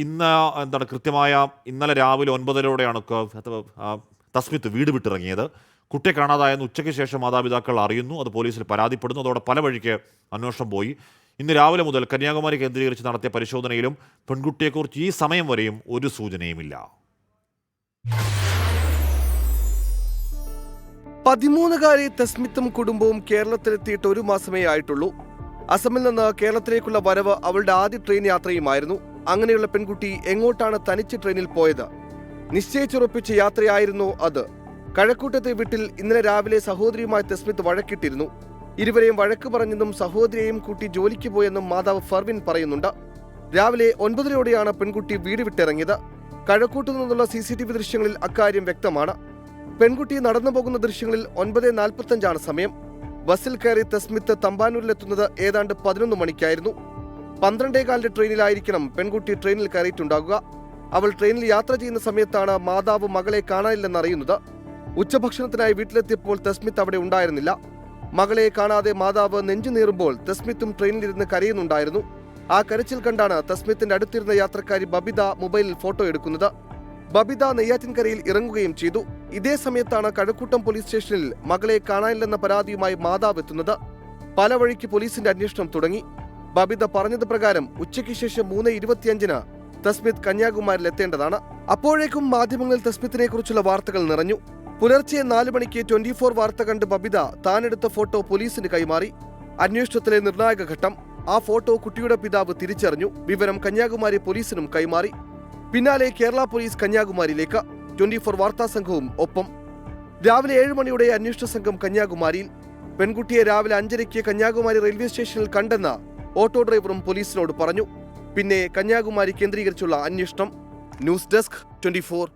ഇന്ന് എന്താണ് കൃത്യമായ ഇന്നലെ രാവിലെ 9:30-ഓടെയാണ് തസ്മിത്ത് വീട് വിട്ടിറങ്ങിയത്. കുട്ടിയെ കാണാതായെന്ന് ഉച്ചയ്ക്ക് ശേഷം മാതാപിതാക്കൾ അറിയുന്നു. അത് പോലീസിൽ പരാതിപ്പെടുന്നു. അതോടെ പല വഴിക്ക് അന്വേഷണം പോയി. ഇന്ന് രാവിലെ മുതൽ കന്യാകുമാരി കേന്ദ്രീകരിച്ച് നടത്തിയ പരിശോധനയിലും പെൺകുട്ടിയെക്കുറിച്ച് ഈ സമയം വരെയും ഒരു സൂചനയുമില്ല. 13-കാരി തസ്മിത്തും കുടുംബവും കേരളത്തിലെത്തിയിട്ട് 1 മാസമേ ആയിട്ടുള്ളൂ. അസമിൽ നിന്ന് കേരളത്തിലേക്കുള്ള വരവ് അവളുടെ ആദ്യ ട്രെയിൻ യാത്രയുമായിരുന്നു. അങ്ങനെയുള്ള പെൺകുട്ടി എങ്ങോട്ടാണ് തനിച്ച് ട്രെയിനിൽ പോയത്? നിശ്ചയിച്ചുറപ്പിച്ച യാത്രയായിരുന്നു അത്. കഴക്കൂട്ടത്തെ വീട്ടിൽ ഇന്നലെ രാവിലെ സഹോദരിയുമായി തസ്മിത്ത് വഴക്കിട്ടിരുന്നു. ഇരുവരെയും വഴക്ക് പറഞ്ഞെന്നും സഹോദരിയെയും കൂട്ടി ജോലിക്ക് പോയെന്നും മാതാവ് ഫർവിൻ പറയുന്നുണ്ട്. രാവിലെ 9:30-ഓടെയാണ് പെൺകുട്ടി വീട് വിട്ടിറങ്ങിയത്. കഴക്കൂട്ടു നിന്നുള്ള CCTV ദൃശ്യങ്ങളിൽ അക്കാര്യം വ്യക്തമാണ്. പെൺകുട്ടി നടന്നു പോകുന്ന ദൃശ്യങ്ങളിൽ 9:45 സമയം. ബസ്സിൽ കയറി തസ്മിത്ത് തമ്പാനൂരിലെത്തുന്നത് ഏതാണ്ട് 11 മണിക്കായിരുന്നു. 12:15 ട്രെയിനിലായിരിക്കണം പെൺകുട്ടി ട്രെയിനിൽ കയറിയിട്ടുണ്ടാകുക. അവൾ ട്രെയിനിൽ യാത്ര ചെയ്യുന്ന സമയത്താണ് മാതാവ് മകളെ കാണാനില്ലെന്നറിയുന്നത്. ഉച്ചഭക്ഷണത്തിനായി വീട്ടിലെത്തിയപ്പോൾ തസ്മിത്ത് അവിടെ ഉണ്ടായിരുന്നില്ല. മകളെ കാണാതെ മാതാവ് നെഞ്ചുനീറുമ്പോൾ തസ്മിത്തും ട്രെയിനിലിരുന്ന് കരയുന്നുണ്ടായിരുന്നു. ആ കരച്ചിൽ കണ്ടാണ് തസ്മിത്തിന്റെ അടുത്തിരുന്ന യാത്രക്കാരി ബബിത മൊബൈലിൽ ഫോട്ടോ എടുക്കുന്നത്. ബബിത നെയ്യാറ്റിൻകരയിൽ ഇറങ്ങുകയും ചെയ്തു. ഇതേ സമയത്താണ് കഴക്കൂട്ടം പോലീസ് സ്റ്റേഷനിൽ മകളെ കാണാനില്ലെന്ന പരാതിയുമായി മാതാവ് എത്തുന്നത്. പല വഴിക്ക് പോലീസിന്റെ അന്വേഷണം തുടങ്ങി. ബബിത പറഞ്ഞത് പ്രകാരം ഉച്ചയ്ക്ക് ശേഷം 3:25-ന് തസ്മിത്ത് കന്യാകുമാരിയിൽ എത്തേണ്ടതാണ്. അപ്പോഴേക്കും മാധ്യമങ്ങളിൽ തസ്മിത്തിനെ കുറിച്ചുള്ള വാർത്തകൾ നിറഞ്ഞു. പുലർച്ചെ 4 മണിക്ക് 24 വാർത്ത കണ്ട് ബബിത താനെടുത്ത ഫോട്ടോ പോലീസിന് കൈമാറി. അന്വേഷണത്തിലെ നിർണായക ഘട്ടം. ആ ഫോട്ടോ കുട്ടിയുടെ പിതാവ് തിരിച്ചറിഞ്ഞു. വിവരം കന്യാകുമാരി പോലീസിനും കൈമാറി. പിന്നാലെ കേരള പോലീസ് കന്യാകുമാരിയിലേക്ക്. 24 വാർത്താ സംഘവും ഒപ്പം. രാവിലെ 7 മണിയോടെ അന്വേഷണ സംഘം കന്യാകുമാരിയിൽ. പെൺകുട്ടിയെ രാവിലെ 5:30-ക്ക് കന്യാകുമാരി റെയിൽവേ സ്റ്റേഷനിൽ കണ്ടെന്ന് ഓട്ടോ ഡ്രൈവറും പോലീസിനോട് പറഞ്ഞു. പിന്നെ കന്യാകുമാരി കേന്ദ്രീകരിച്ചുള്ള അന്വേഷണം. News desk 24.